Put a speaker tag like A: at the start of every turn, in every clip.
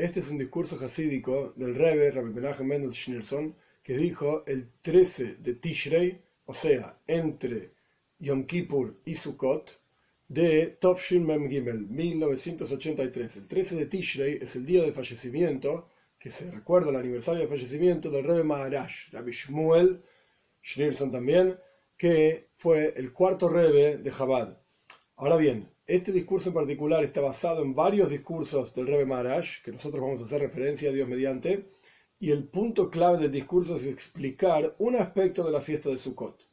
A: Este es un discurso jasídico del Rabbi Menachem Mendel Schneerson, que dijo el 13 de Tishrei, o sea, entre Yom Kippur y Sukkot, de Tovshin Mem Gimel, 1983. El 13 de Tishrei es el día del fallecimiento, que se recuerda el aniversario del fallecimiento del Rebbe Maharash, Rabbi Shmuel Schneerson también, que fue el cuarto Rebbe de Chabad. Ahora bien, este discurso en particular está basado en varios discursos del Rebbe Maharash, que nosotros vamos a hacer referencia a Dios mediante, y el punto clave del discurso es explicar un aspecto de la fiesta de Sukkot,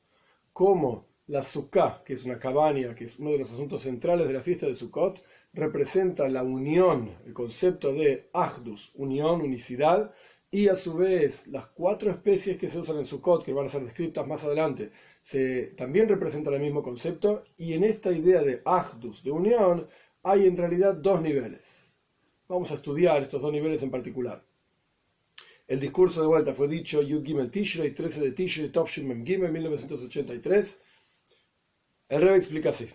A: cómo la Sukkah, que es una cabaña, que es uno de los asuntos centrales de la fiesta de Sukkot, representa la unión, el concepto de Achdus, unión, unicidad, y a su vez las 4 especies que se usan en Sukkot, que van a ser descritas más adelante, también representan el mismo concepto, y en esta idea de Achdus, de unión, hay en realidad 2 niveles. Vamos a estudiar estos 2 niveles en particular. El discurso de vuelta fue dicho Yud Gimel Tishrei, 13 de Tishrei, Tovshin Mem Gimel, 1983. El Rebbe explica así.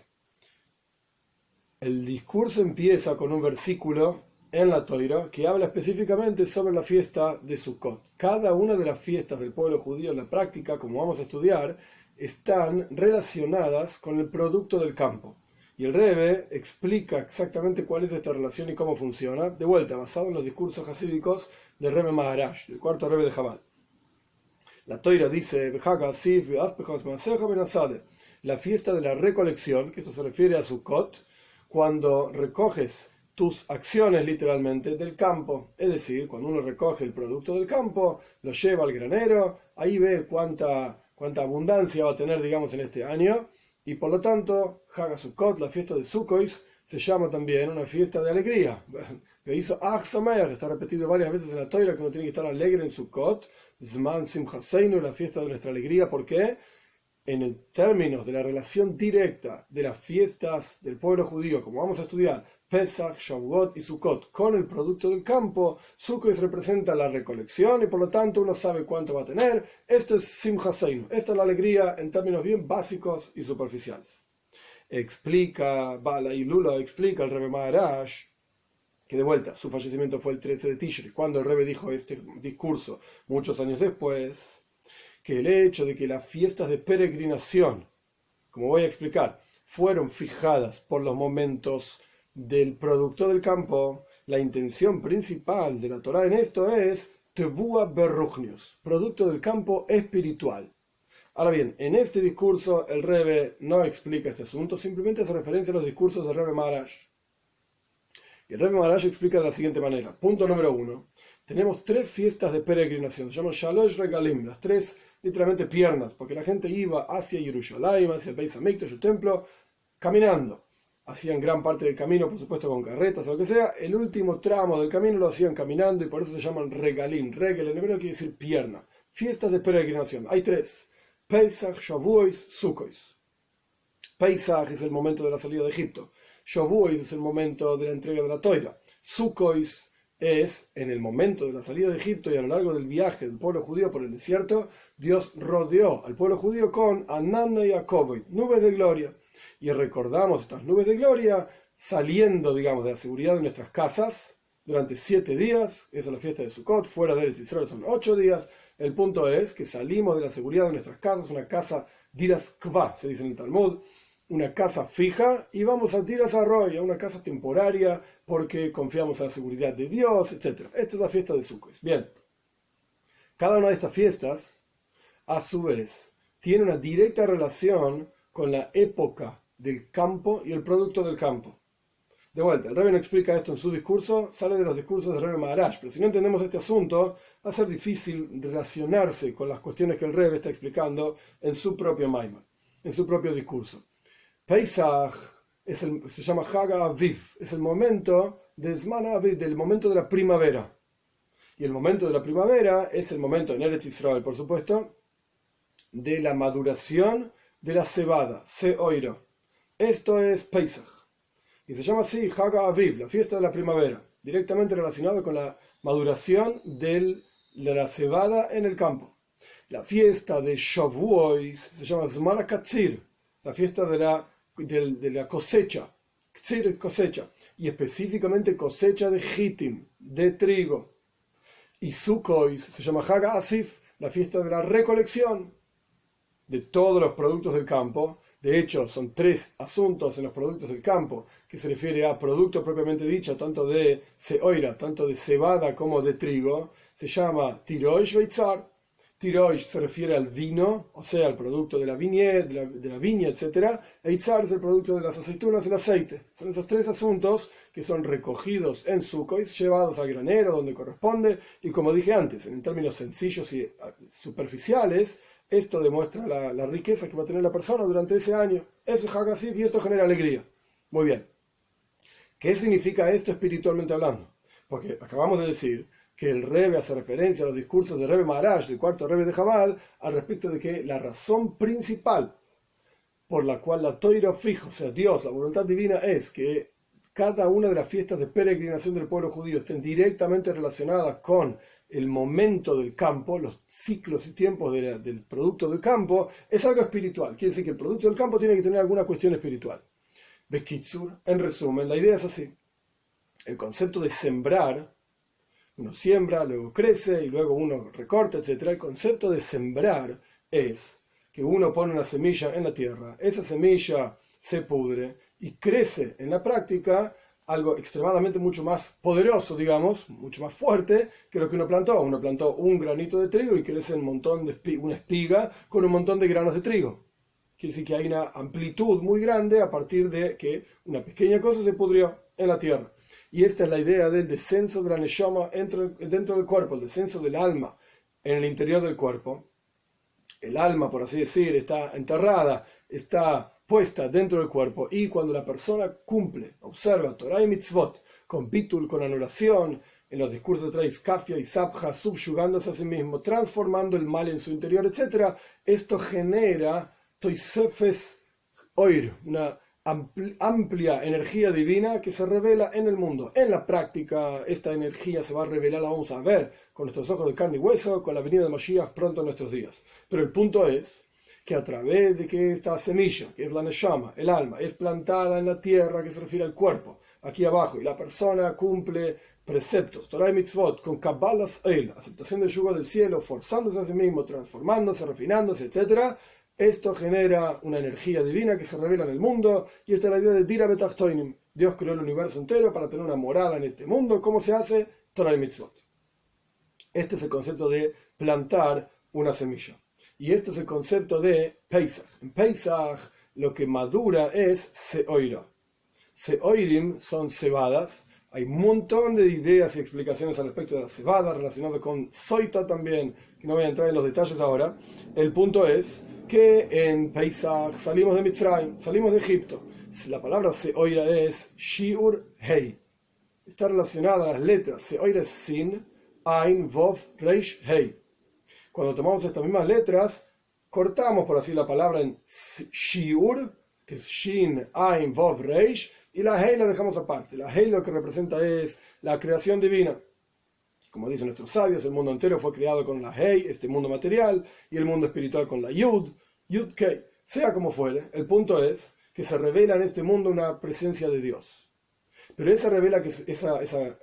A: El discurso empieza con un versículo en la Toira que habla específicamente sobre la fiesta de Sukkot. Cada una de las fiestas del pueblo judío en la práctica, como vamos a estudiar, están relacionadas con el producto del campo. Y el Rebbe explica exactamente cuál es esta relación y cómo funciona, de vuelta, basado en los discursos hasídicos del Rebbe Maharash, del cuarto Rebbe de Chabad. La Toira dice, la fiesta de la recolección, que esto se refiere a Sukkot, cuando recoges tus acciones literalmente del campo, es decir, cuando uno recoge el producto del campo, lo lleva al granero, ahí ve cuánta abundancia va a tener, digamos, en este año, y por lo tanto, Haga Sukkot, la fiesta de Sukkot, se llama también una fiesta de alegría. Que hizo Ach Sameach, está repetido varias veces en la Toira que uno tiene que estar alegre en Sukkot, Zman Simchaseinu, la fiesta de nuestra alegría. ¿Por qué? En términos de la relación directa de las fiestas del pueblo judío, como vamos a estudiar, Pesach, Shavuot y Sukkot, con el producto del campo, Sukkot representa la recolección y por lo tanto uno sabe cuánto va a tener. Esto es Simchaseinu, esta es la alegría en términos bien básicos y superficiales. Explica el Rebbe Maharash, que de vuelta, su fallecimiento fue el 13 de Tishrei, cuando el Rebbe dijo este discurso muchos años después, que el hecho de que las fiestas de peregrinación, como voy a explicar, fueron fijadas por los momentos del producto del campo, la intención principal de la Torá en esto es Tevua Berruchnius, producto del campo espiritual. Ahora bien, en este discurso el Rebbe no explica este asunto, simplemente hace referencia a los discursos del Rebbe Maharash. Y el Rebbe Maharash explica de la siguiente manera. Punto número 1. Tenemos 3 fiestas de peregrinación, se llaman Shalosh Regalim, las 3 literalmente piernas, porque la gente iba hacia Yerushalayim, hacia el Beis Hamikdash, el templo, caminando. Hacían gran parte del camino, por supuesto, con carretas o lo que sea. El último tramo del camino lo hacían caminando y por eso se llaman Regalim. Regel en hebreo quiere decir pierna. Fiestas de peregrinación. Hay 3. Pesach, Shavuot, Sukkot. Pesach es el momento de la salida de Egipto. Shavuot es el momento de la entrega de la Toira. Sukkot es en el momento de la salida de Egipto y a lo largo del viaje del pueblo judío por el desierto, Dios rodeó al pueblo judío con Ananna y Akoboy, nubes de gloria. Y recordamos estas nubes de gloria saliendo, digamos, de la seguridad de nuestras casas durante 7 días. Esa es la fiesta de Sukkot. Fuera de Eretz Israel son 8 días. El punto es que salimos de la seguridad de nuestras casas, una casa diras kva, se dice en el Talmud, una casa fija, y vamos a Tiras Arroy, a una casa temporaria, porque confiamos en la seguridad de Dios, etc. Esta es la fiesta de Sukkot. Bien, cada una de estas fiestas, a su vez, tiene una directa relación con la época del campo y el producto del campo. De vuelta, el Rebbe no explica esto en su discurso, sale de los discursos del Rebbe Maharash, pero si no entendemos este asunto, va a ser difícil relacionarse con las cuestiones que el Rebbe está explicando en su propio Maimon, en su propio discurso. Pesach se llama Haga Aviv, es el momento de Zman Aviv, del momento de la primavera. Y el momento de la primavera es el momento en Eretz Israel, por supuesto, de la maduración de la cebada, Seoiro. Esto es Pesach. Y se llama así Haga Aviv, la fiesta de la primavera, directamente relacionado con la maduración de la cebada en el campo. La fiesta de Shavuot se llama Zman HaKatzir, la fiesta de la cosecha, Ktsir, cosecha, y específicamente cosecha de Hitim, de trigo. Y Sukkot se llama Hag Asif, la fiesta de la recolección de todos los productos del campo. De hecho, son 3 asuntos en los productos del campo, que se refiere a producto propiamente dicho, tanto de seoira, tanto de cebada como de trigo. Se llama Tirosh Beitzar. Tirosh se refiere al vino, o sea, al producto de la viña, etc. Eitzar es el producto de las aceitunas, el aceite. Son esos 3 asuntos que son recogidos en Sukkot, llevados al granero donde corresponde. Y como dije antes, en términos sencillos y superficiales, esto demuestra la riqueza que va a tener la persona durante ese año. Eso es Hag Asif y esto genera alegría. Muy bien. ¿Qué significa esto espiritualmente hablando? Porque acabamos de decir que el Rebbe hace referencia a los discursos de Rebbe Maharaj, del cuarto Rebbe de Chabad, al respecto de que la razón principal por la cual la Toira fija, o sea, Dios, la voluntad divina, es que cada una de las fiestas de peregrinación del pueblo judío estén directamente relacionadas con el momento del campo, los ciclos y tiempos del producto del campo, es algo espiritual. Quiere decir que el producto del campo tiene que tener alguna cuestión espiritual. Bekitsur, en resumen, la idea es así. El concepto de sembrar, uno siembra, luego crece y luego uno recorta, etc. El concepto de sembrar es que uno pone una semilla en la tierra, esa semilla se pudre y crece en la práctica algo extremadamente mucho más poderoso, digamos, mucho más fuerte que lo que uno plantó. Uno plantó un granito de trigo y crece un montón de una espiga con un montón de granos de trigo. Quiere decir que hay una amplitud muy grande a partir de que una pequeña cosa se pudrió en la tierra. Y esta es la idea del descenso de la neshama dentro del cuerpo, el descenso del alma en el interior del cuerpo. El alma, por así decir, está enterrada, está puesta dentro del cuerpo, y cuando la persona cumple, observa Torah y mitzvot, con bitul, con anulación, en los discursos de Kafia y Sabja, subyugándose a sí mismo, transformando el mal en su interior, etc., esto genera toisefes oir, una amplia energía divina que se revela en el mundo. En la práctica, esta energía se va a revelar, la vamos a ver con nuestros ojos de carne y hueso, con la venida de Mashiach pronto en nuestros días. Pero el punto es que a través de que esta semilla, que es la neshama, el alma, es plantada en la tierra, que se refiere al cuerpo, aquí abajo, y la persona cumple preceptos, Torah y mitzvot, con Kabbalas El, aceptación del yugo del cielo, forzándose a sí mismo, transformándose, refinándose, etc., esto genera una energía divina que se revela en el mundo, y esta es la idea de Dira Betachtoinim. Dios creó el universo entero para tener una morada en este mundo. ¿Cómo se hace? Torah y mitzvot. Este es el concepto de plantar una semilla. Y este es el concepto de Pesach. En Pesach lo que madura es seoira. Seoirim son cebadas. Hay un montón de ideas y explicaciones al respecto de la cebada, relacionado con Soita también, que no voy a entrar en los detalles ahora. El punto es que en Pesach salimos de Mitzrayim, salimos de Egipto. La palabra seoira es shiur hei. Está relacionada a las letras. Seoira es sin, ain, vov, reish, hei. Cuando tomamos estas mismas letras, cortamos, por así la palabra, en shiur, que es shin, ain, vov, reish, y la hei la dejamos aparte. La hei lo que representa es la creación divina. Como dicen nuestros sabios, el mundo entero fue creado con la hei, este mundo material, y el mundo espiritual con la yud, yud-kei. Sea como fuere, el punto es que se revela en este mundo una presencia de Dios. Pero esa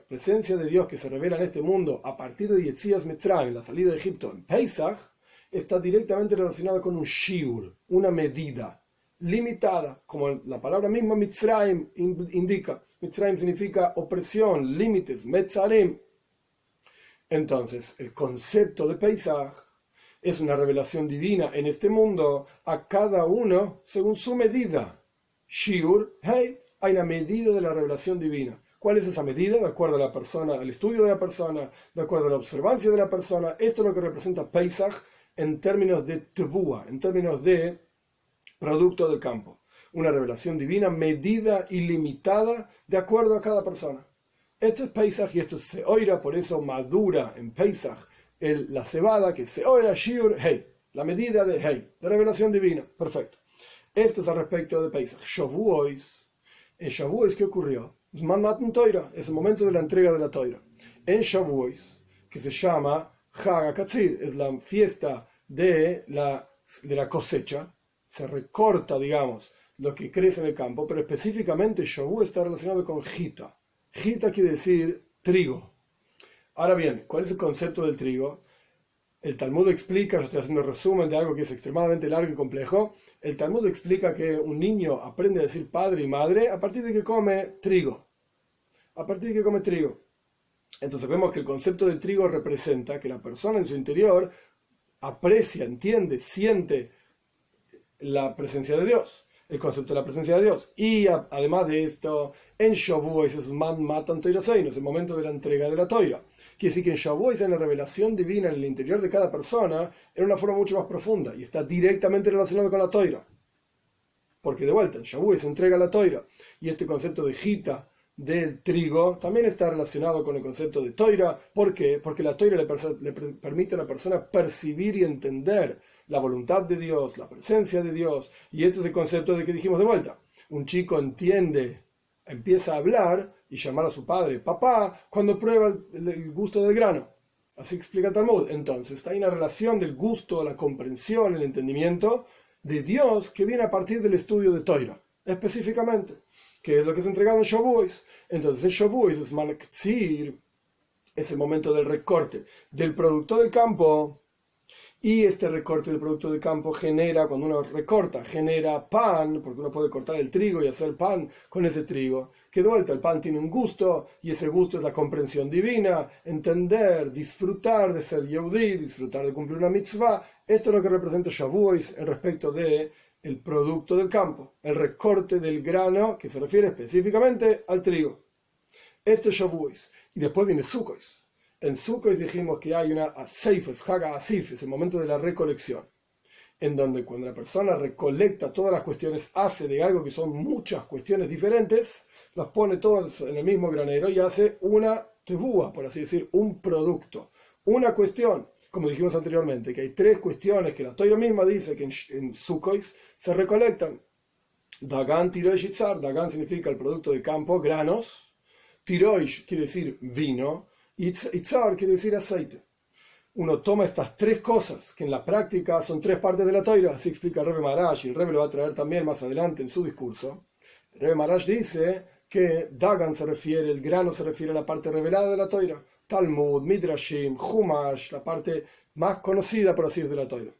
A: presencia de Dios que se revela en este mundo a partir de Yetzias Mitzrayim, la salida de Egipto en Pesach, está directamente relacionada con un shiur, una medida limitada, como la palabra misma Mitzrayim indica. Mitzrayim significa opresión, límites, Metzarim. Entonces, el concepto de Pesach es una revelación divina en este mundo a cada uno según su medida. Shiur, hey, hay una medida de la revelación divina. ¿Cuál es esa medida? De acuerdo a la persona, al estudio de la persona, de acuerdo a la observancia de la persona. Esto es lo que representa Pesach en términos de tevua, en términos de producto del campo. Una revelación divina medida y limitada de acuerdo a cada persona. Esto es Pesach y esto es seoira, por eso madura en Pesach la cebada, que es seoira, shiur, hei, la medida de hei, de revelación divina. Perfecto. Esto es al respecto de Pesach. Shavuos. En Shavuos, ¿qué ocurrió? Es el momento de la entrega de la Toira. En Shavuos, que se llama Hag HaKatzir, es la fiesta de la cosecha, se recorta, digamos, lo que crece en el campo, pero específicamente Shavuot está relacionado con Gita. Gita quiere decir trigo. Ahora bien, ¿cuál es el concepto del trigo? El Talmud explica, yo estoy haciendo resumen de algo que es extremadamente largo y complejo. El Talmud explica que un niño aprende a decir padre y madre a partir de que come trigo. A partir de que come trigo. Entonces vemos que el concepto del trigo representa que la persona en su interior aprecia, entiende, siente la presencia de Dios, el concepto de la presencia de Dios. Y además de esto, en Shavuot es man matan toiraseinu, es el momento de la entrega de la toira. Quiere decir que en Shavuot, en la revelación divina en el interior de cada persona, en una forma mucho más profunda y está directamente relacionado con la toira. Porque de vuelta, en Shavuot se entrega la toira. Y este concepto de Gita, del trigo, también está relacionado con el concepto de toira. ¿Por qué? Porque la toira le permite a la persona percibir y entender la voluntad de Dios, la presencia de Dios. Y este es el concepto de que dijimos de vuelta. Un chico entiende, empieza a hablar y llamar a su padre papá cuando prueba el gusto del grano. Así explica Talmud. Entonces, hay una relación del gusto, la comprensión, el entendimiento de Dios que viene a partir del estudio de Toira, específicamente, que es lo que es entregado en Shavuot. Entonces, en Shavuot es Malkzir, es el momento del recorte del producto del campo. Y este recorte del producto del campo genera, cuando uno recorta, genera pan, porque uno puede cortar el trigo y hacer pan con ese trigo. Que de vuelta, el pan tiene un gusto, y ese gusto es la comprensión divina, entender, disfrutar de ser Yehudí, disfrutar de cumplir una mitzvah. Esto es lo que representa Shavuot en respecto de el producto del campo, el recorte del grano, que se refiere específicamente al trigo. Esto es Shavuot. Y después viene Sukkot. En Sukkot dijimos que hay una Asif, Haga Asif, es el momento de la recolección, en donde cuando la persona recolecta todas las cuestiones, hace de algo que son muchas cuestiones diferentes, las pone todas en el mismo granero y hace una tebúa, por así decir, un producto, una cuestión, como dijimos anteriormente, que hay tres cuestiones que la Torá misma dice que en Sukkot se recolectan. Dagan, Tiroish y Tzar. Dagan significa el producto de campo, granos. Tiroish quiere decir vino. Y Tzar quiere decir aceite. Uno toma estas tres cosas, que en la práctica son tres partes de la Torá, así explica el Rebbe Maharash, y el Rebbe lo va a traer también más adelante en su discurso. El Rebbe Maharash dice que Dagan se refiere, el grano se refiere a la parte revelada de la Torá. Talmud, Midrashim, Humash, la parte más conocida, por así decirlo, de la Torá.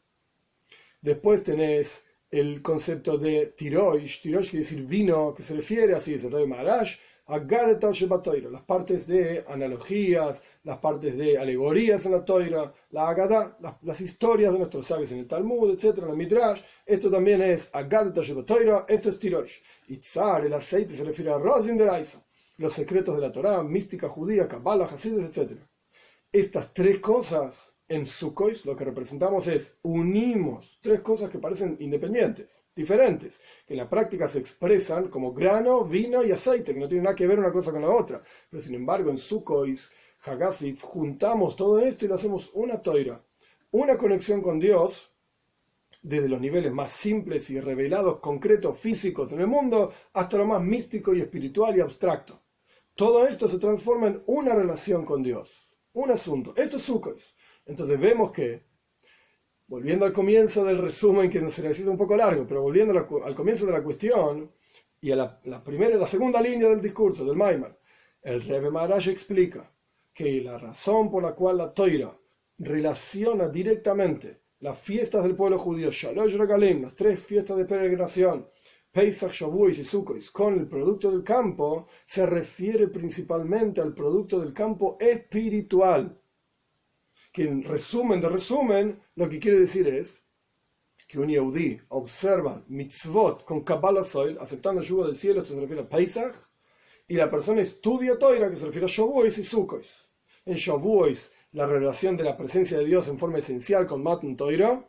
A: Después tenés el concepto de Tiroish. Tiroish quiere decir vino, que se refiere, así dice el Rebbe Maharash, las partes de analogías, las partes de alegorías en la Toira, la Agadá, las historias de nuestros sabios en el Talmud, etc., en el Midrash. Esto también es Agadá Toira, esto es Tirosh. Y Tzar, el aceite, se refiere a Rosin de Raisa, los secretos de la Torá, mística judía, Kabbalah, Hasidus, etc. Estas tres cosas en Sukkot lo que representamos es unimos tres cosas que parecen independientes, diferentes, que en la práctica se expresan como grano, vino y aceite, que no tienen nada que ver una cosa con la otra. Pero sin embargo en Sukkot, Hagasif, juntamos todo esto y lo hacemos una toira, una conexión con Dios, desde los niveles más simples y revelados, concretos, físicos en el mundo, hasta lo más místico y espiritual y abstracto. Todo esto se transforma en una relación con Dios, un asunto. Esto es Sukkot. Entonces vemos que, volviendo al comienzo del resumen, que se necesita un poco largo, pero volviendo al comienzo de la cuestión y a la segunda línea del discurso del Maimar, el Rebbe Maharash explica que la razón por la cual la Toira relaciona directamente las fiestas del pueblo judío, Shalosh Regalim, las tres fiestas de peregrinación, Pesach, Shavuot y Sukkot, con el producto del campo, se refiere principalmente al producto del campo espiritual. Que en resumen de resumen, lo que quiere decir es que un Yehudí observa mitzvot con Kabbalah Soil, aceptando el yugo del cielo, esto se refiere a Pesach, y la persona estudia Toira, que se refiere a Shavuot y Sukkot. En Shavuot, la revelación de la presencia de Dios en forma esencial con Matan Toira,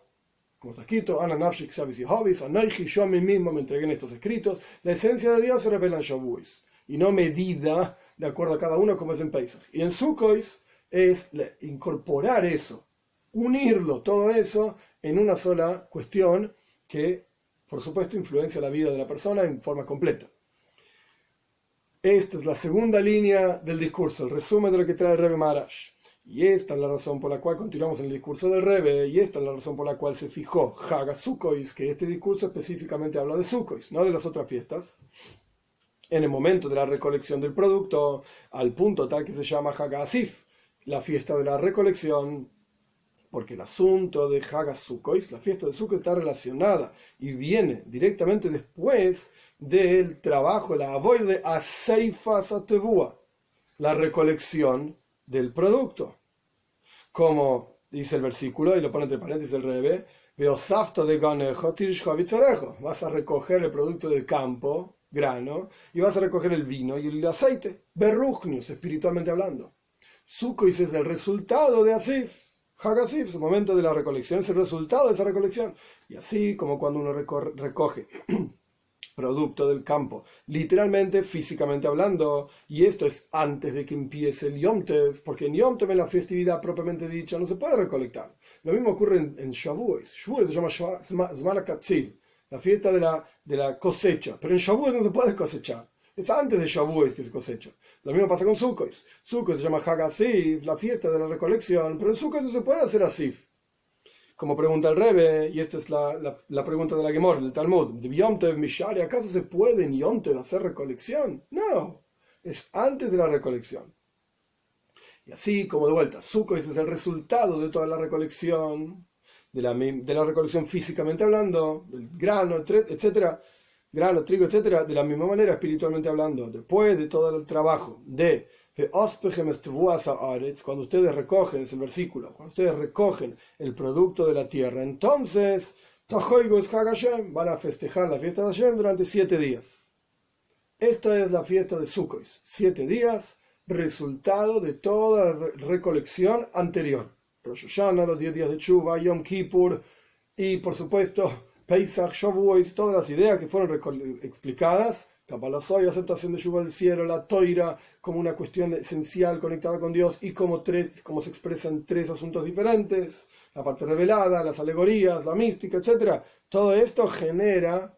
A: como está escrito, Ana Nafshik Shavis y Hobbies, Anoichi, yo a mí mismo me entregué en estos escritos. La esencia de Dios se revela en Shavuot, y no medida de acuerdo a cada uno como es en Pesach. Y en Sukkot es incorporar eso, unirlo, todo eso en una sola cuestión que, por supuesto, influencia la vida de la persona en forma completa. Esta es la segunda línea del discurso, el resumen de lo que trae el Rebbe Maharash. Y esta es la razón por la cual continuamos en el discurso del Rebbe, y esta es la razón por la cual se fijó Haga Sukkos, que este discurso específicamente habla de Sukkos, no de las otras fiestas, en el momento de la recolección del producto, al punto tal que se llama Haga Asif, la fiesta de la recolección, porque el asunto de Haga Sukkos, la fiesta de Sukkot, está relacionada y viene directamente después del trabajo, la avoid de Aseifas Atevua, la recolección del producto. Como dice el versículo, y lo pone entre paréntesis el Rebbe, Veosafta de ganejo tirishcha vitzarejo, vas a recoger el producto del campo, grano, y vas a recoger el vino y el aceite, berruchnius, espiritualmente hablando. Sukkot es el resultado de Asif. Hagasif, es el momento de la recolección, es el resultado de esa recolección. Y así como cuando uno recoge producto del campo, literalmente, físicamente hablando, y esto es antes de que empiece el Yom Tov, porque en Yom Tov, en la festividad propiamente dicha, no se puede recolectar. Lo mismo ocurre en Shavuos. Shavuos se llama Zman HaKatzil, la fiesta de la cosecha, pero en Shavuos no se puede cosechar. Es antes de Shavuos que se cosecha. Lo mismo pasa con Sukkot. Sukkot se llama Hagasif, la fiesta de la recolección, pero en Sukkot no se puede hacer Asif. Como pregunta el Rebbe, y esta es la pregunta de la Gemara, del Talmud, ¿de Yom Tov Mishari, acaso se puede en Yom Tov hacer recolección? No, es antes de la recolección. Y así, como de vuelta, Sukkot es el resultado de toda la recolección, de la recolección físicamente hablando, del grano, etcétera, grano, trigo, etcétera, de la misma manera, espiritualmente hablando, después de todo el trabajo de cuando ustedes recogen, es el versículo, cuando ustedes recogen el producto de la tierra, entonces van a festejar la fiesta de Hashem durante 7 días. Esta es la fiesta de Sukkot, 7 días, resultado de toda la recolección anterior. Rosh Hashanah, los 10 días de Tshuva, Yom Kippur y por supuesto Pesach, Shavuos, todas las ideas que fueron explicadas, Kabbalah Soy, aceptación de Tshuva del cielo, la Toira como una cuestión esencial conectada con Dios y como se expresan 3 asuntos diferentes, la parte revelada, las alegorías, la mística, etc. Todo esto genera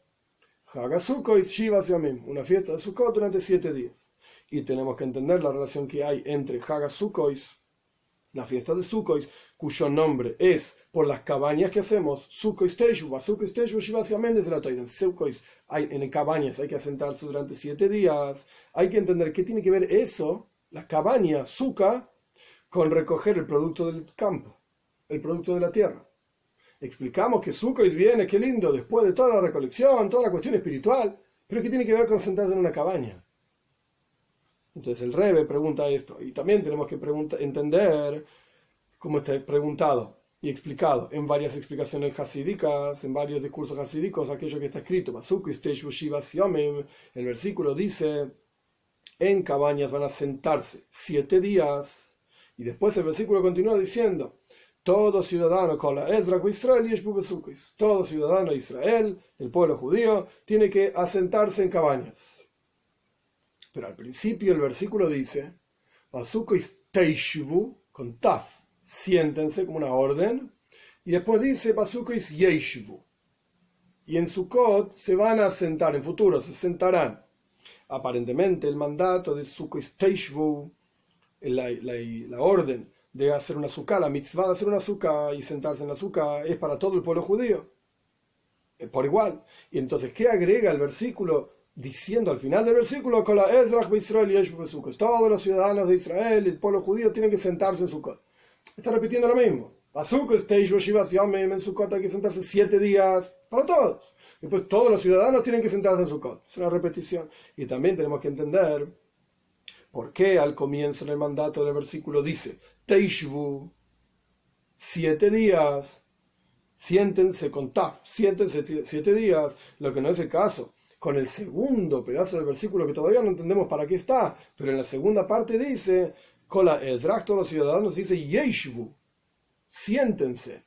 A: Haga Sukkot y Shivas Yomim, una fiesta de Sukkot durante 7 días. Y tenemos que entender la relación que hay entre Haga Sukkot, la fiesta de Sukkot, cuyo nombre es por las cabañas que hacemos, Sukkot Teshuvah, Shivas Yomim desde la Toira. En Sukkot en cabañas hay que asentarse durante 7 días. Hay que entender qué tiene que ver eso, la cabaña, Sukkah, con recoger el producto del campo, el producto de la tierra. Explicamos que Sukkot viene, qué lindo, después de toda la recolección, toda la cuestión espiritual, pero ¿qué tiene que ver con sentarse en una cabaña? Entonces el Rebbe pregunta esto, y también tenemos que entender cómo está preguntado y explicado en varias explicaciones hasídicas, en varios discursos hasídicos, aquello que está escrito. El versículo dice, en cabañas van a sentarse 7 días, y después el versículo continúa diciendo, todo ciudadano con la Ezra Israel y todo ciudadano de Israel, el pueblo judío, tiene que asentarse en cabañas. Pero al principio el versículo dice, con taf, siéntense como una orden, y después dice Yeshvu, y en Sukkot se van a sentar, en futuro se sentarán. Aparentemente el mandato de Sukkot Teishvu, la orden de hacer una sukkah, la mitzvah de hacer una sukkah y sentarse en la sukkah es para todo el pueblo judío, por igual. Y entonces, ¿qué agrega el versículo? Diciendo al final del versículo, todos los ciudadanos de Israel, el pueblo judío, tienen que sentarse en Sukkot. Está repitiendo lo mismo. En Sukkot hay que sentarse 7 días para todos. Después todos los ciudadanos tienen que sentarse en Sukkot. Es una repetición. Y también tenemos que entender por qué al comienzo en el mandato del versículo dice Teishvu, 7 días, siéntense con taf, siéntense 7 días, lo que no es el caso. Con el segundo pedazo del versículo que todavía no entendemos para qué está, pero en la segunda parte dice, Kola Ezrach, todos los ciudadanos, dice Yeshvu, siéntense.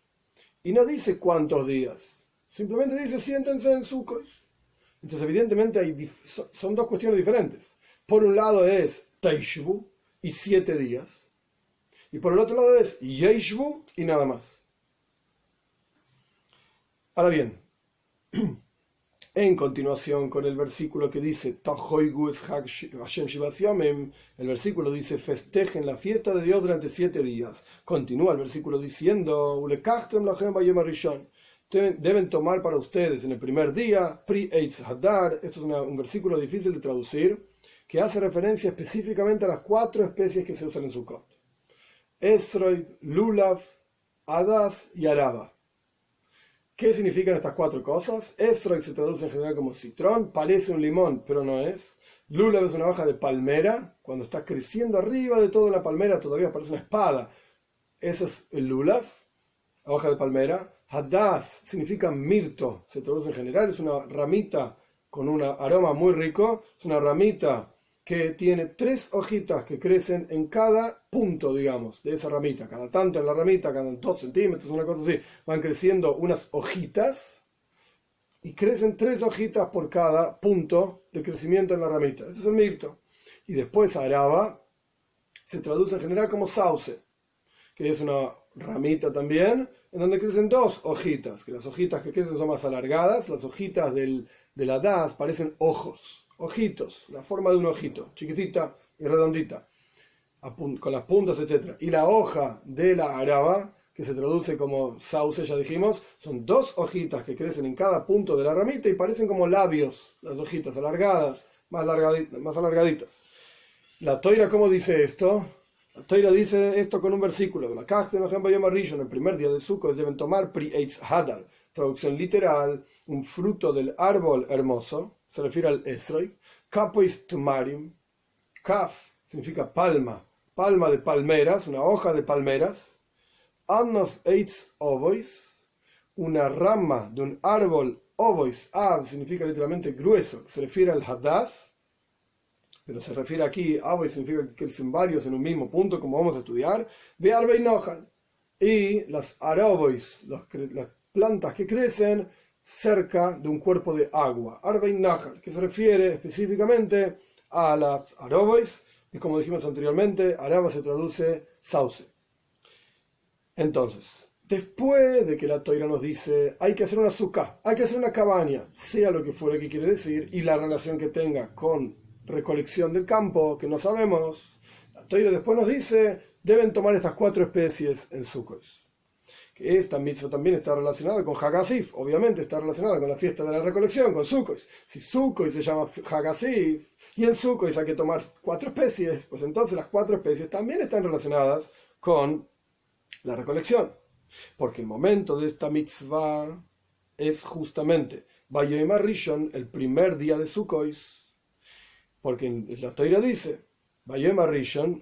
A: Y no dice cuántos días, simplemente dice siéntense en Sukkot. Entonces evidentemente son 2 cuestiones diferentes. Por un lado es Teishvu y 7 días. Y por el otro lado es Yeshvu y nada más. Ahora bien, en continuación con el versículo que dice, el versículo dice, festejen la fiesta de Dios durante 7 días. Continúa el versículo diciendo, deben tomar para ustedes en el primer día, Pri Eitz Hadar. Esto es un versículo difícil de traducir, que hace referencia específicamente a las 4 especies que se usan en Sukkot: Esrog, Lulav, Hadas y Araba. ¿Qué significan estas 4 cosas? Esrog se traduce en general como citrón, parece un limón, pero no es. Lulav es una hoja de palmera, cuando está creciendo arriba de toda la palmera todavía parece una espada. Eso es el Lulav, hoja de palmera. Hadas significa mirto, se traduce en general, es una ramita con un aroma muy rico, es una ramita que tiene 3 hojitas que crecen en cada punto, digamos, de esa ramita. Cada tanto en la ramita, cada 2 centímetros, una cosa así, van creciendo unas hojitas y crecen 3 hojitas por cada punto de crecimiento en la ramita. Ese es el mirto. Y después araba se traduce en general como sauce, que es una ramita también, en donde crecen 2 hojitas, que las hojitas que crecen son más alargadas, las hojitas de la das parecen ojos. Ojitos, la forma de un ojito, chiquitita y redondita, con las puntas, etc. Y la hoja de la araba, que se traduce como sauce, ya dijimos, son 2 hojitas que crecen en cada punto de la ramita y parecen como labios, las hojitas alargadas, más alargaditas. La Toira, ¿cómo dice esto? La Toira dice esto con un versículo: el primer día de Sukkot deben tomar Pri Eitz Hadar, traducción literal, un fruto del árbol hermoso. Se refiere al Esrog. Kapois Tumarim. Kaf significa palma, palma de palmeras, una hoja de palmeras. Anof Eitz Ovois, una rama de un árbol. Ovois, Av significa literalmente grueso, se refiere al Hadas, pero se refiere aquí, Ovois significa que crecen varios en un mismo punto, como vamos a estudiar. Ve Arbei Nojan. Y las Arobois, las plantas que crecen cerca de un cuerpo de agua, Arbein Nahal, que se refiere específicamente a las arobois, y como dijimos anteriormente, araba se traduce sauce. Entonces, después de que la Toira nos dice hay que hacer una sukkah, hay que hacer una cabaña, sea lo que fuera que quiere decir, y la relación que tenga con recolección del campo, que no sabemos, la Toira después nos dice deben tomar estas 4 especies en Sukkot. Que esta mitzvah también está relacionada con Hagasif, obviamente está relacionada con la fiesta de la recolección, con Sukkot. Si Sukkot se llama Hagasif y en Sukkot hay que tomar 4 especies, pues entonces las 4 especies también están relacionadas con la recolección. Porque el momento de esta mitzvah es justamente Vayoim Rishon, el primer día de Sukkot. Porque la Toira dice, Vayoim Rishon,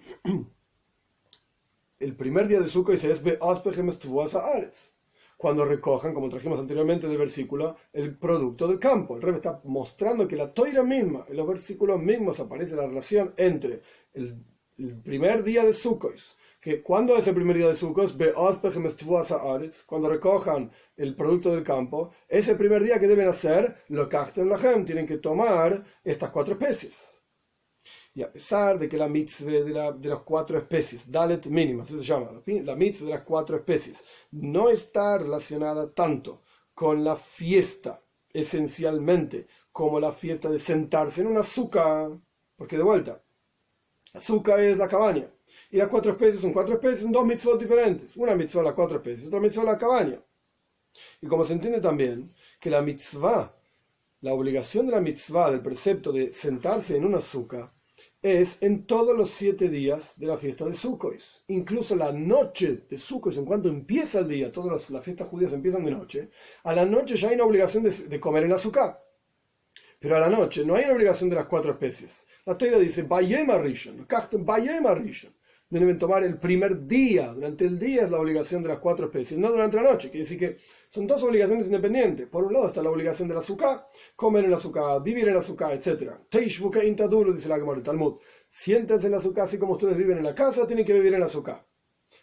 A: el primer día de Sukkot es cuando recojan, como trajimos anteriormente del versículo, el producto del campo. El Rebbe está mostrando que la Toira misma, en los versículos mismos aparece la relación entre el primer día de Sukkot, que cuando es el primer día de Sukkot, cuando recojan el producto del campo, es el primer día que deben hacer lo Kachten Lahem, tienen que tomar estas 4 especies. Y a pesar de que la mitzvah de las 4 especies, Dalet mínima, así se llama, la mitzvah de las 4 especies, no está relacionada tanto con la fiesta, esencialmente, como la fiesta de sentarse en una azúcar, porque de vuelta, azúcar es la cabaña, y las 4 especies son 4 especies, son 2 mitzvot diferentes, una mitzvah de las 4 especies, otra mitzvah de la cabaña. Y como se entiende también que la mitzvah, la obligación de la mitzvah, del precepto de sentarse en una azúcar, es en todos los 7 días de la fiesta de Sukkot. Incluso la noche de Sukkot, en cuanto empieza el día, todas las fiestas judías empiezan de noche, a la noche ya hay una obligación de comer en azúcar. Pero a la noche no hay una obligación de las 4 especies. La Torah dice, Bayem Arishon, Bayem Arishon. Deben tomar el primer día, durante el día es la obligación de las 4 especies, no durante la noche. Quiere decir que son 2 obligaciones independientes. Por un lado está la obligación del azúcar, comer en el azúcar, vivir en el azúcar, etc. Teishbuka intadulu, dice la Gemara del Talmud. Siéntense en el azúcar, así como ustedes viven en la casa, tienen que vivir en el azúcar.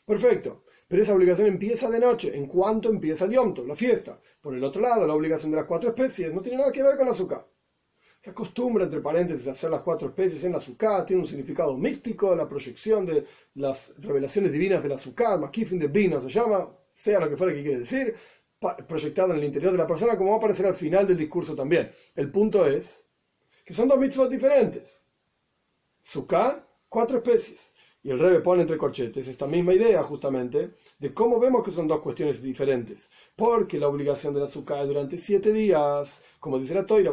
A: Perfecto. Pero esa obligación empieza de noche, en cuanto empieza el Yom Tov, la fiesta. Por el otro lado, la obligación de las 4 especies no tiene nada que ver con el azúcar. Se acostumbra, entre paréntesis, a hacer las 4 especies en la azúcar, tiene un significado místico, la proyección de las revelaciones divinas del azúcar, Makifin de Bina se llama, sea lo que fuera que quiere decir, proyectado en el interior de la persona, como va a aparecer al final del discurso también. El punto es que son dos mitzvot diferentes. Sukkah, 4 especies. Y el Rebbe pone entre corchetes esta misma idea justamente de cómo vemos que son dos cuestiones diferentes. Porque la obligación de la Sukkah es durante 7 días. Como dice la Toira,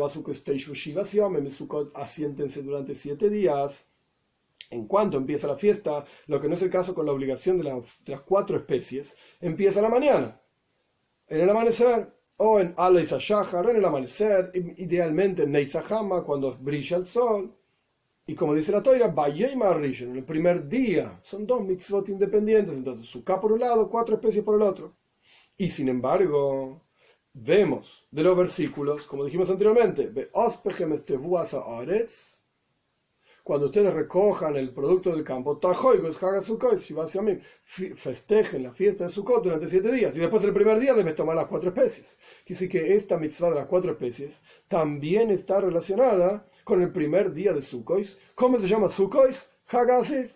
A: asiéntense durante 7 días. En cuanto empieza la fiesta, lo que no es el caso con la obligación de las 4 especies, empieza a la mañana, en el amanecer, o en Aleis Shahar, en el amanecer, idealmente en Neitzahama, cuando brilla el sol. Y como dice la Toira, en el primer día. Son dos mitzvot independientes, entonces Sukkah por un lado, 4 especies por el otro. Y sin embargo, vemos de los versículos, como dijimos anteriormente, cuando ustedes recojan el producto del campo, festejen la fiesta de Sukkot durante 7 días, y después el primer día debes tomar las 4 especies. Quiere decir que esta mitzvah de las 4 especies también está relacionada con el primer día de Sukkot. ¿Cómo se llama Sukkot? Hagasif,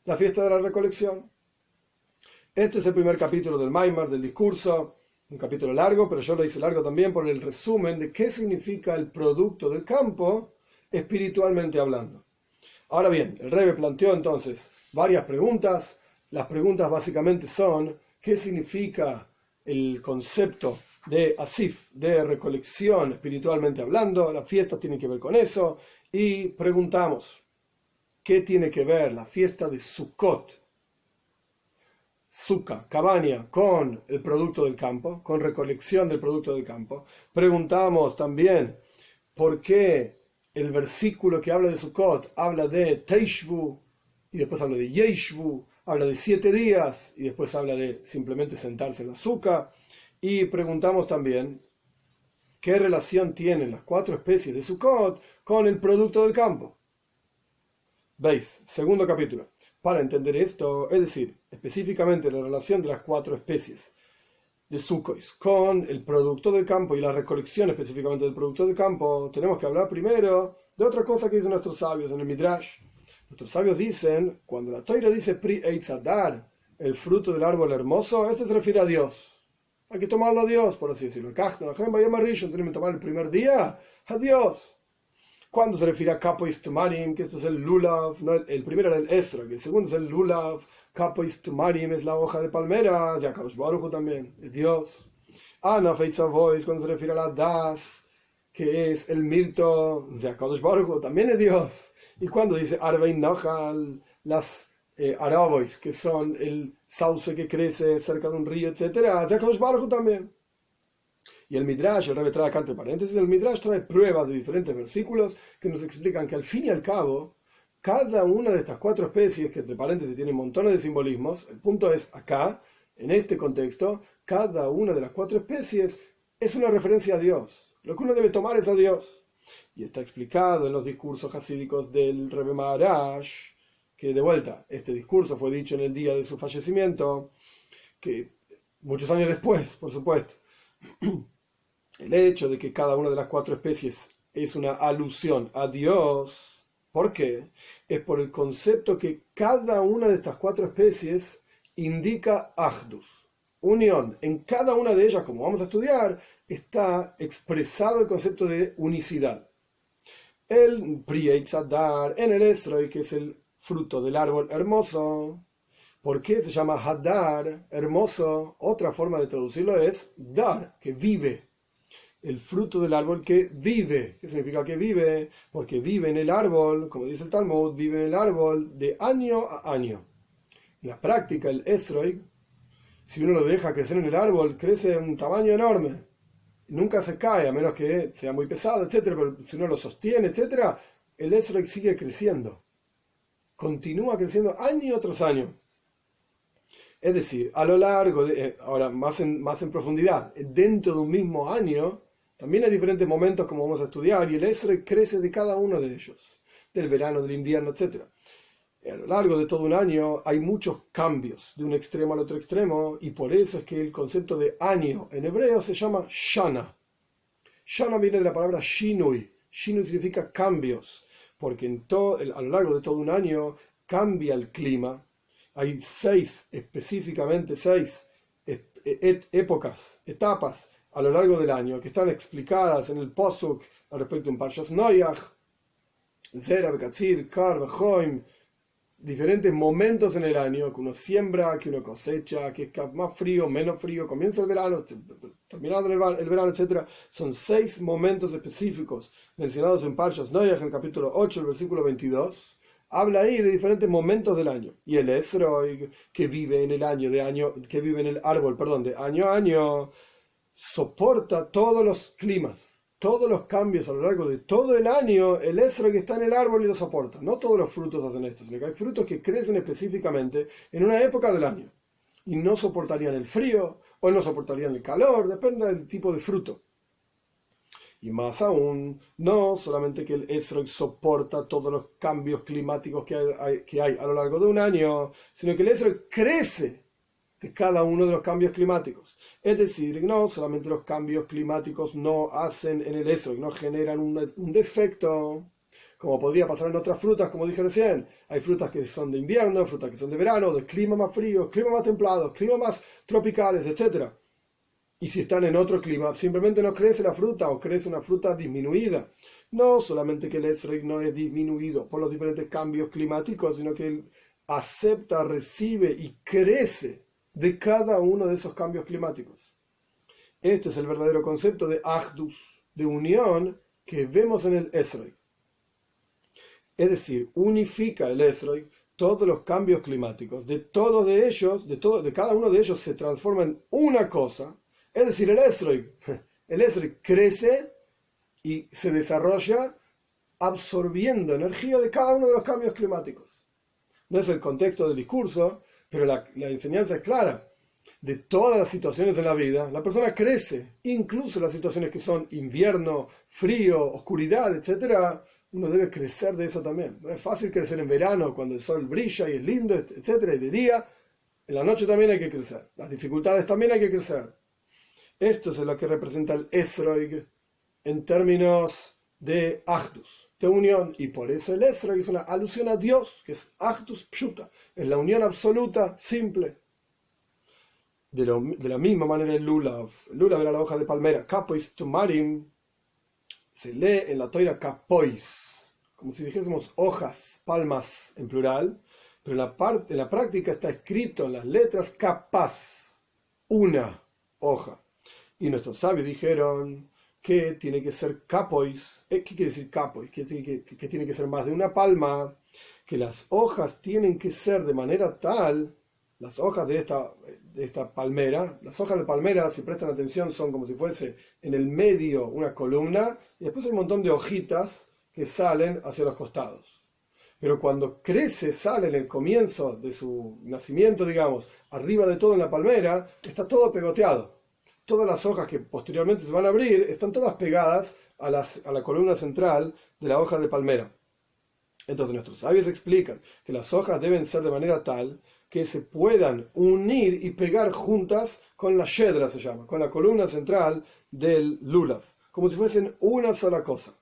A: la fiesta de la recolección. Este es el primer capítulo del Maimar, del discurso, un capítulo largo, pero yo lo hice largo también por el resumen de qué significa el producto del campo espiritualmente hablando. Ahora bien, el Rebbe planteó entonces varias preguntas. Las preguntas básicamente son: ¿qué significa el concepto de asif, de recolección espiritualmente hablando? Las fiestas tienen que ver con eso. Y preguntamos: ¿qué tiene que ver la fiesta de Sukkot, Sukkah, cabaña, con el producto del campo, con recolección del producto del campo? Preguntamos también por qué el versículo que habla de Sukkot habla de Teishvu y después habla de Yeshvu, habla de 7 días y después habla de simplemente sentarse en la azúcar. Y preguntamos también qué relación tienen las 4 especies de Sukkot con el producto del campo. ¿Veis? Segundo capítulo. Para entender esto, es decir, específicamente la relación de las 4 especies de Sukkot con el producto del campo y la recolección específicamente del producto del campo, tenemos que hablar primero de otra cosa que dicen nuestros sabios en el Midrash. Nuestros sabios dicen, cuando la Toira dice Pri Eitz Hadar, el fruto del árbol hermoso, este se refiere a Dios. Hay que tomarlo a Dios, por así decirlo. Tenemos que tomar el primer día a Dios. Cuando se refiere a Kapoist Marim, que esto es el Lulav, no, el primero era el Esrog, el segundo es el Lulav. Kapoist Marim es la hoja de palmera, de Akadosh Baruj Hu también, es Dios. Ana Feitzavois, cuando se refiere a la Das, que es el mirto, de Akadosh Baruj Hu también es Dios. Y cuando dice Arvein Nahal, las Arabois, que son el sauce que crece cerca de un río, etc., de Akadosh Baruj Hu también. Y el Midrash, el Rebbe trae acá entre paréntesis, el Midrash trae pruebas de diferentes versículos que nos explican que al fin y al cabo, cada una de estas 4 especies, que entre paréntesis tienen montones de simbolismos, el punto es acá, en este contexto, cada una de las 4 especies es una referencia a Dios. Lo que uno debe tomar es a Dios. Y está explicado en los discursos hasídicos del Rebbe Maharash, que de vuelta, este discurso fue dicho en el día de su fallecimiento, que muchos años después, por supuesto. El hecho de que cada una de las 4 especies es una alusión a Dios. ¿Por qué? Es por el concepto que cada una de estas 4 especies indica Ahdus, unión. En cada una de ellas, como vamos a estudiar, está expresado el concepto de unicidad. El Pri Eitz Hadar en el Esrog, que es el fruto del árbol hermoso. ¿Por qué se llama Hadar, hermoso? Otra forma de traducirlo es Dar, que vive. El fruto del árbol que vive. ¿Qué significa que vive? Porque vive en el árbol, como dice el Talmud, vive en el árbol de año a año. En la práctica, el Esrog, si uno lo deja crecer en el árbol, crece de un tamaño enorme. Nunca se cae, a menos que sea muy pesado, etc. Pero si uno lo sostiene, etc., el Esrog sigue creciendo. Continúa creciendo año tras año. Es decir, a lo largo de, ahora más en profundidad, dentro de un mismo año, también hay diferentes momentos como vamos a estudiar, y el Esrog crece de cada uno de ellos, del verano, del invierno, etc. A lo largo de todo un año hay muchos cambios, de un extremo al otro extremo, y por eso es que el concepto de año en hebreo se llama Shana. Shana viene de la palabra Shinui. Shinui significa cambios, porque a lo largo de todo un año cambia el clima. Hay específicamente seis épocas, etapas a lo largo del año que están explicadas en el Posuk al respecto en Parshas Noach, Zera, Bekatzir, Kar, Bejoim, diferentes momentos en el año que uno siembra, que uno cosecha, que es más frío, menos frío, comienza el verano, terminado el verano, etc. Son 6 momentos específicos mencionados en Parshas Noach, en el capítulo 8, el versículo 22. Habla ahí de diferentes momentos del año. Y el Esrog, que vive en que vive en el árbol, de año a año, soporta todos los climas. Todos los cambios a lo largo de todo el año, el esro que está en el árbol y lo soporta. No todos los frutos hacen esto, sino que hay frutos que crecen específicamente en una época del año. Y no soportarían el frío o no soportarían el calor, depende del tipo de fruto. Y más aún, no solamente que el esro soporta todos los cambios climáticos que hay a lo largo de un año, sino que el esro crece de cada uno de los cambios climáticos. Es decir, no solamente los cambios climáticos no hacen en el esrog, no generan un defecto, como podría pasar en otras frutas, como dije recién. Hay frutas que son de invierno, frutas que son de verano, de clima más frío, clima más templado, clima más tropicales, etc. Y si están en otro clima, simplemente no crece la fruta o crece una fruta disminuida. No solamente que el esrog no es disminuido por los diferentes cambios climáticos, sino que él acepta, recibe y crece de cada uno de esos cambios climáticos. Este es el verdadero concepto de Achdus, de unión, que vemos en el Esrog. Es decir, unifica el Esrog todos los cambios climáticos. De todos de ellos, de cada uno de ellos se transforma en una cosa. Es decir, el Esrog crece y se desarrolla absorbiendo energía de cada uno de los cambios climáticos. No es el contexto del discurso, pero la enseñanza es clara. De todas las situaciones en la vida, la persona crece, incluso las situaciones que son invierno, frío, oscuridad, etc. Uno debe crecer de eso también. No es fácil crecer en verano, cuando el sol brilla y es lindo, etc. Y de día, en la noche también hay que crecer. Las dificultades también hay que crecer. Esto es lo que representa el Esrog en términos de Achdus, de unión, y por eso el Esrog es una alusión a Dios, que es Achdus Pshuta, es la unión absoluta, simple. De la misma manera el Lulav era la hoja de palmera, Kapois Tumarim, se lee en la Toira Kapois, como si dijésemos hojas, palmas en plural, pero en la práctica está escrito en las letras Kapaz, una hoja. Y nuestros sabios dijeron que tiene que ser Kapois. ¿Qué quiere decir Kapois? Que tiene que ser más de una palma, que las hojas tienen que ser de manera tal, las hojas de esta palmera, las hojas de palmera, si prestan atención, son como si fuese en el medio una columna, y después hay un montón de hojitas que salen hacia los costados. Pero cuando crece, sale en el comienzo de su nacimiento, digamos, arriba de todo en la palmera, está todo pegoteado. Todas las hojas que posteriormente se van a abrir están todas pegadas a la columna central de la hoja de palmera. Entonces nuestros sabios explican que las hojas deben ser de manera tal que se puedan unir y pegar juntas con la shedra, se llama, con la columna central del lulav, como si fuesen una sola cosa.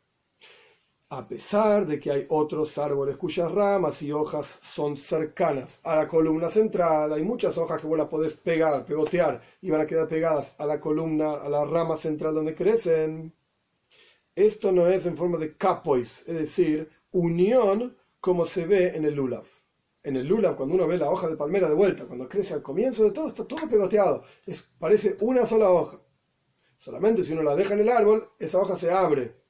A: A pesar de que hay otros árboles cuyas ramas y hojas son cercanas a la columna central, hay muchas hojas que vos las podés pegotear, y van a quedar pegadas a la columna, a la rama central donde crecen. Esto no es en forma de kapois, es decir, unión como se ve en el lulav. En el lulav, cuando uno ve la hoja de palmera de vuelta, cuando crece al comienzo de todo, está todo pegoteado. Parece una sola hoja. Solamente si uno la deja en el árbol, esa hoja se abre.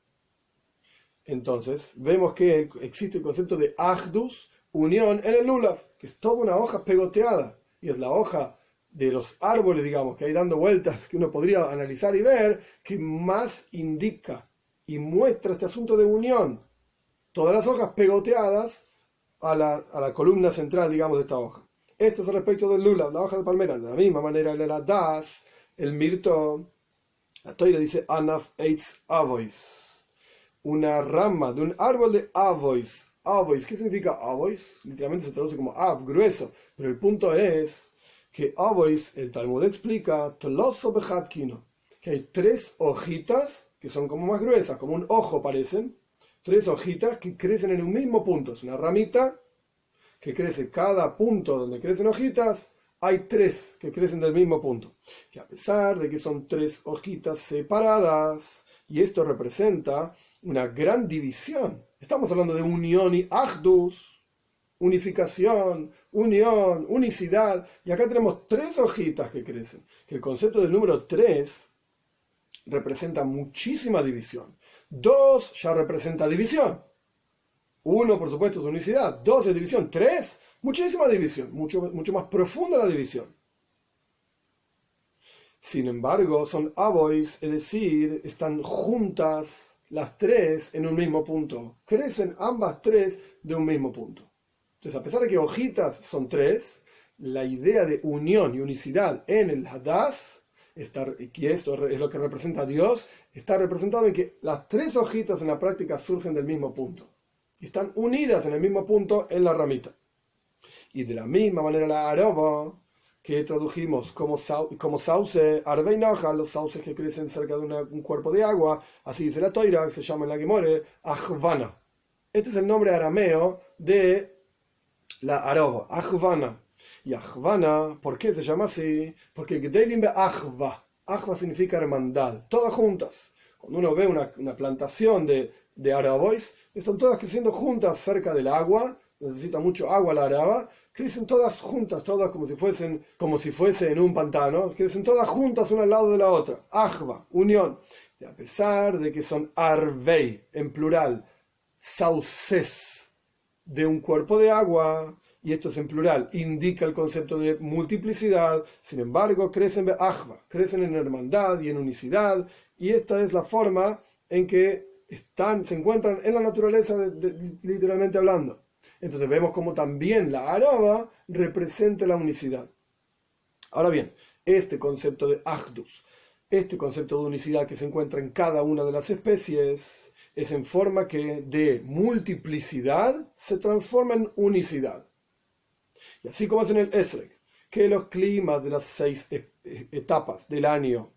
A: Entonces, vemos que existe el concepto de Achdus, unión, en el lulav, que es toda una hoja pegoteada. Y es la hoja de los árboles, digamos, que hay dando vueltas, que uno podría analizar y ver, que más indica y muestra este asunto de unión. Todas las hojas pegoteadas a la columna central, digamos, de esta hoja. Esto es al respecto del lulav, la hoja de palmera. De la misma manera, el das, el mirto, la Toira dice Anaf Eitz Avois, una rama de un árbol de avois. Avois, ¿qué significa avois? Literalmente se traduce como av, grueso. Pero el punto es que avois, el Talmud explica, toloso bejatkino, que hay 3 hojitas que son como más gruesas, como un ojo parecen. 3 hojitas que crecen en un mismo punto. Es una ramita que crece cada punto donde crecen hojitas hay tres que crecen del mismo punto, que a pesar de que son tres hojitas separadas, y esto representa una gran división. Estamos hablando de unión y achdus, unificación, unión, unicidad, y acá tenemos tres hojitas que crecen, que el concepto del número 3 representa muchísima división. 2 ya representa división. 1, por supuesto, es unicidad. 2 es división. 3, muchísima división. Mucho más profunda la división. Sin embargo, son abois, es decir, están juntas las tres en un mismo punto. Crecen ambas tres de un mismo punto. Entonces, a pesar de que hojitas son tres, la idea de unión y unicidad en el Hadass, y esto es lo que representa a Dios, está representado en que las tres hojitas en la práctica surgen del mismo punto. Y están unidas en el mismo punto en la ramita. Y de la misma manera la aroba, que tradujimos como sauce, Arvei Nahal, los sauces que crecen cerca de un cuerpo de agua, así dice la Toira, que se llama en la Gemore, Ahvana. Este es el nombre arameo de la aroba, Ahvana. Y Ahvana, ¿por qué se llama así? Porque Gdelim be Ahva. Ahva significa hermandad, todas juntas. Cuando uno ve una plantación de arabois, están todas creciendo juntas cerca del agua, necesita mucho agua la araba, crecen todas juntas, todas como si fuese en un pantano, crecen todas juntas una al lado de la otra. Ahva, unión. Y a pesar de que son arvei, en plural, sauces de un cuerpo de agua, y esto es en plural, indica el concepto de multiplicidad, sin embargo, crecen de ahva, crecen en hermandad y en unicidad, y esta es la forma en que se encuentran en la naturaleza, literalmente hablando. Entonces vemos como también la araba representa la unicidad. Ahora bien, este concepto de Ahdus, este concepto de unicidad que se encuentra en cada una de las especies, es en forma que de multiplicidad se transforma en unicidad. Y así como es en el Esrek, que los climas de las 6 etapas del año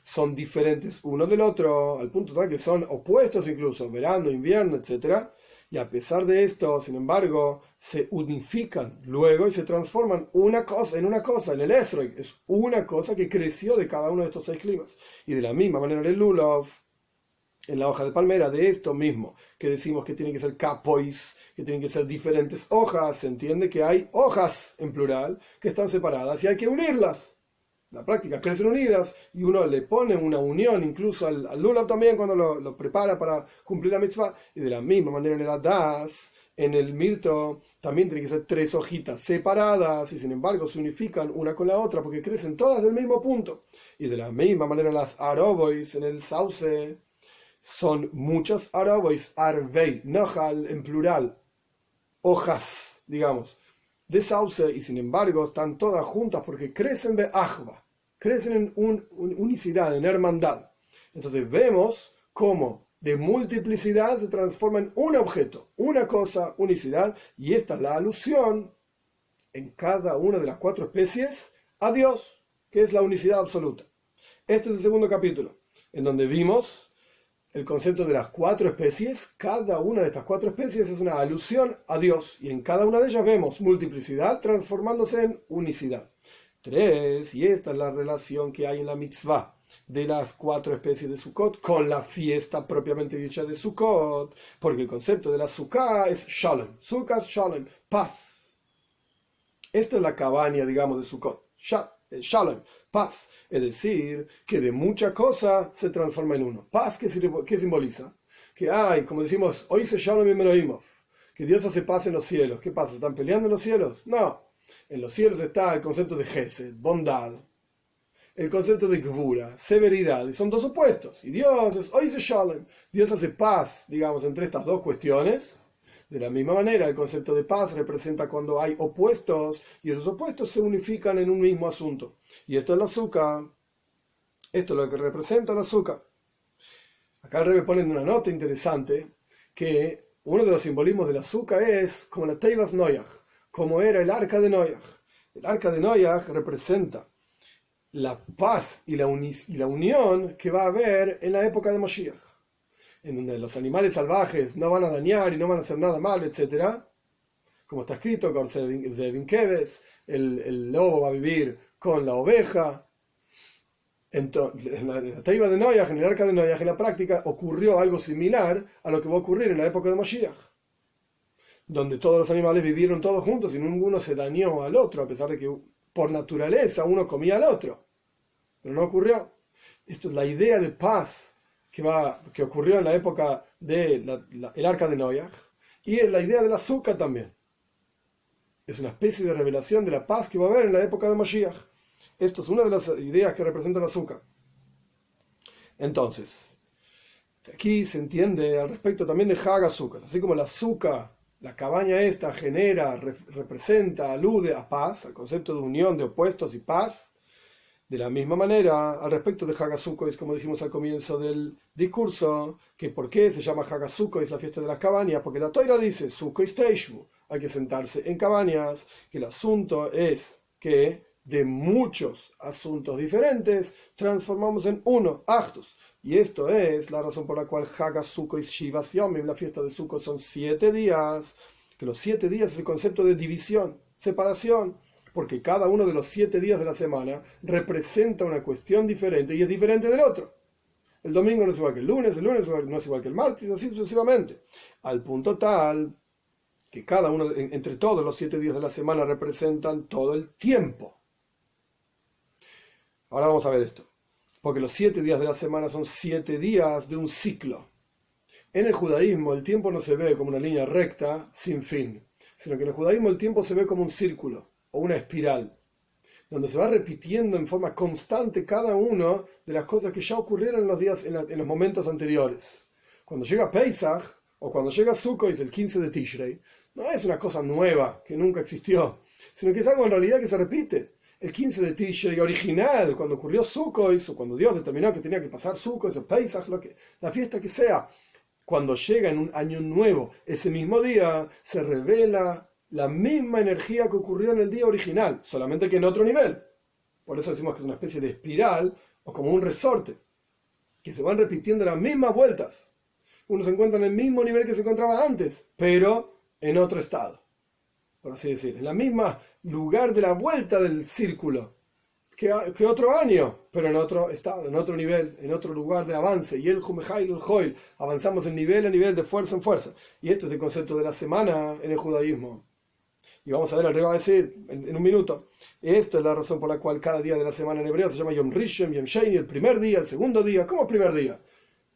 A: son diferentes uno del otro, al punto tal que son opuestos incluso, verano, invierno, etc. Y a pesar de esto, sin embargo, se unifican luego y se transforman en una cosa, en el Esrek. Es una cosa que creció de cada uno de estos 6 climas. Y de la misma manera en el Lulav, en la hoja de palmera, de esto mismo, que decimos que tiene que ser capois, que tienen que ser diferentes hojas, se entiende que hay hojas en plural que están separadas y hay que unirlas. En la práctica crecen unidas y uno le pone una unión incluso al lulav también cuando lo prepara para cumplir la mitzvah. Y de la misma manera en el hadas, en el mirto, también tiene que ser 3 hojitas separadas y sin embargo se unifican una con la otra porque crecen todas del mismo punto. Y de la misma manera las arobois, en el sauce, son muchas arobois, arvei, nahal en plural, hojas, digamos, de sauce, y sin embargo están todas juntas porque crecen de ahva, crecen en unicidad, en hermandad. Entonces vemos cómo de multiplicidad se transforma en un objeto, una cosa, unicidad, y esta es la alusión en cada una de las 4 especies a Dios, que es la unicidad absoluta. Este es el segundo capítulo, en donde vimos el concepto de las 4 especies. Cada una de estas 4 especies es una alusión a Dios, y en cada una de ellas vemos multiplicidad transformándose en unicidad. 3, y esta es la relación que hay en la mitzvah de las 4 especies de Sukkot con la fiesta propiamente dicha de Sukkot, porque el concepto de la Sukkah es Shalom, Sukkah es Shalom, paz. Esta es la cabaña, digamos, de Sukkot, Shalom, paz. Es decir, que de mucha cosa se transforma en uno. Paz, ¿qué simboliza? Que hay, como decimos, hoy se Shalom y Meroimov, que Dios hace paz en los cielos. ¿Qué pasa? ¿Están peleando en los cielos? No. En los cielos está el concepto de Gesed, bondad. El concepto de Gvura, severidad. Y son 2 opuestos. Y Dios es hoy se Shalom. Dios hace paz, digamos, entre estas 2 cuestiones. De la misma manera, el concepto de paz representa cuando hay opuestos y esos opuestos se unifican en un mismo asunto. Y esto es el azúcar. Esto es lo que representa el azúcar. Acá el Rebbe pone una nota interesante que uno de los simbolismos del azúcar es como la Teivas Noyaj, como era el arca de Noyaj. El arca de Noyaj representa la paz y la unión que va a haber en la época de Moshiach, en donde los animales salvajes no van a dañar y no van a hacer nada malo, etc. como está escrito, con Zevin Keves, el lobo va a vivir con la oveja. Entonces, en la Teiva de Noyaj, en el arca de Noyaj, en la práctica, ocurrió algo similar a lo que va a ocurrir en la época de Mashiach, donde todos los animales vivieron todos juntos y ninguno se dañó al otro, a pesar de que por naturaleza uno comía al otro. Pero no ocurrió. Esto es la idea de paz que ocurrió en la época del arca de Noyaj, y es la idea del azúcar también. Es una especie de revelación de la paz que va a haber en la época de Mashiach. Esto es una de las ideas que representa el azúcar. Entonces, aquí se entiende al respecto también de Hag Azúcar. Así como el azúcar, la cabaña esta, genera, representa, alude a paz, al concepto de unión de opuestos y paz. De la misma manera, al respecto de Hag Azúcar, es como dijimos al comienzo del discurso, que por qué se llama Hag Azúcar, es la fiesta de las cabañas, porque la Toira dice, Sukkot Teishvu, hay que sentarse en cabañas, que el asunto es que de muchos asuntos diferentes transformamos en uno, Achdus. Y esto es la razón por la cual Hag Sukkot y Shivas Yomim, la fiesta de Sukkot, son 7 días, que los 7 días es el concepto de división, separación, porque cada uno de los 7 días de la semana representa una cuestión diferente y es diferente del otro. El domingo no es igual que el lunes no es igual que el martes, así sucesivamente, al punto tal que cada uno, entre todos los 7 días de la semana, representan todo el tiempo. Ahora vamos a ver esto, porque los 7 días de la semana son 7 días de un ciclo. En el judaísmo el tiempo no se ve como una línea recta sin fin, sino que en el judaísmo el tiempo se ve como un círculo o una espiral, donde se va repitiendo en forma constante cada una de las cosas que ya ocurrieron en los días, en los momentos anteriores. Cuando llega Pesach o cuando llega Sukkot, es el 15 de Tishrei, no es una cosa nueva que nunca existió, sino que es algo en realidad que se repite. El 15 de Tishrei original, cuando ocurrió Sukkot, o cuando Dios determinó que tenía que pasar Sukkot, o Pesach, la fiesta que sea, cuando llega en un año nuevo, ese mismo día se revela la misma energía que ocurrió en el día original, solamente que en otro nivel. Por eso decimos que es una especie de espiral o como un resorte, que se van repitiendo las mismas vueltas. Uno se encuentra en el mismo nivel que se encontraba antes, pero en otro estado, por así decir, en la misma lugar de la vuelta del círculo que otro año, pero en otro estado, en otro nivel, en otro lugar de avance. Y el Jumejail, el Joil, avanzamos en nivel a nivel, de fuerza en fuerza. Y este es el concepto de la semana en el judaísmo. Y vamos a ver, arriba va a decir en un minuto. Esta es la razón por la cual cada día de la semana en hebreo se llama Yom Rishon, Yom Sheni, el primer día, el segundo día. ¿Cómo primer día?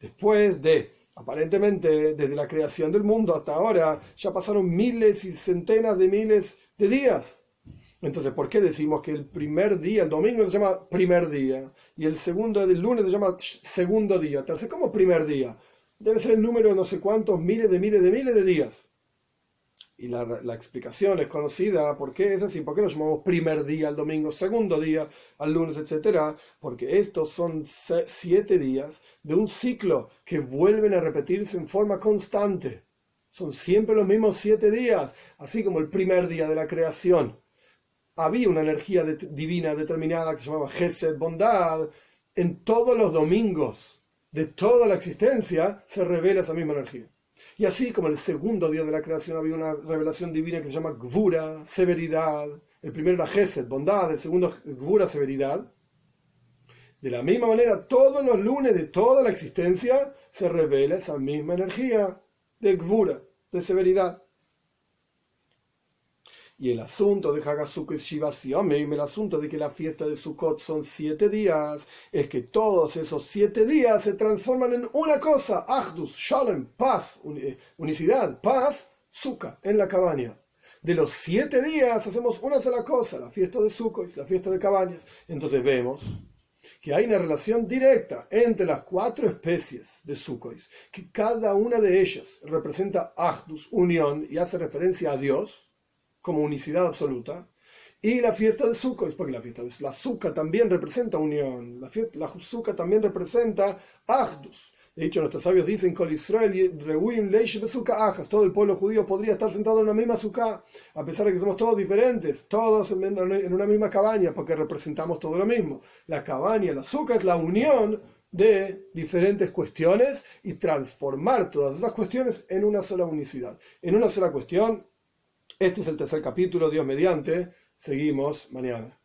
A: Después de, aparentemente, desde la creación del mundo hasta ahora, ya pasaron miles y centenas de miles de días. Entonces, ¿por qué decimos que el primer día, el domingo se llama primer día, y el segundo del lunes se llama segundo día? Entonces, ¿cómo primer día? Debe ser el número de no sé cuántos miles de días. Y la explicación es conocida. ¿Por qué es así? ¿Por qué lo llamamos primer día al domingo, segundo día al lunes, etcétera? Porque estos son 7 días de un ciclo que vuelven a repetirse en forma constante. Son siempre los mismos 7 días, así como el primer día de la creación. Había una energía divina determinada que se llamaba Gesed, bondad. En todos los domingos de toda la existencia se revela esa misma energía. Y así como el segundo día de la creación había una revelación divina que se llama Gvura, severidad. El primero era Gesed, bondad. El segundo, Gvura, severidad. De la misma manera, todos los lunes de toda la existencia se revela esa misma energía de Gvura, de severidad. Y el asunto de Hag Sukkot y Shivas Yomim, el asunto de que la fiesta de Sukkot son 7 días, es que todos esos 7 días se transforman en una cosa, Achdus, Shalom, paz, unicidad, paz, Sukkot, en la cabaña. De los 7 días hacemos una sola cosa, la fiesta de Sukkot, la fiesta de cabañas. Entonces vemos que hay una relación directa entre las 4 especies de Sukkot, que cada una de ellas representa Achdus, unión, y hace referencia a Dios como unicidad absoluta, y la fiesta de Sukkot, porque la fiesta de la Sukkot también representa unión, la Sukkot también representa Achdus. De hecho, nuestros sabios dicen Kol Israel Reuim Leish Besukkah Achas, todo el pueblo judío podría estar sentado en una misma Sukkah, a pesar de que somos todos diferentes, todos en una misma cabaña, porque representamos todo lo mismo. La cabaña, la Sukkah, es la unión de diferentes cuestiones y transformar todas esas cuestiones en una sola unicidad, en una sola cuestión Este es el tercer capítulo, Dios mediante. Seguimos mañana.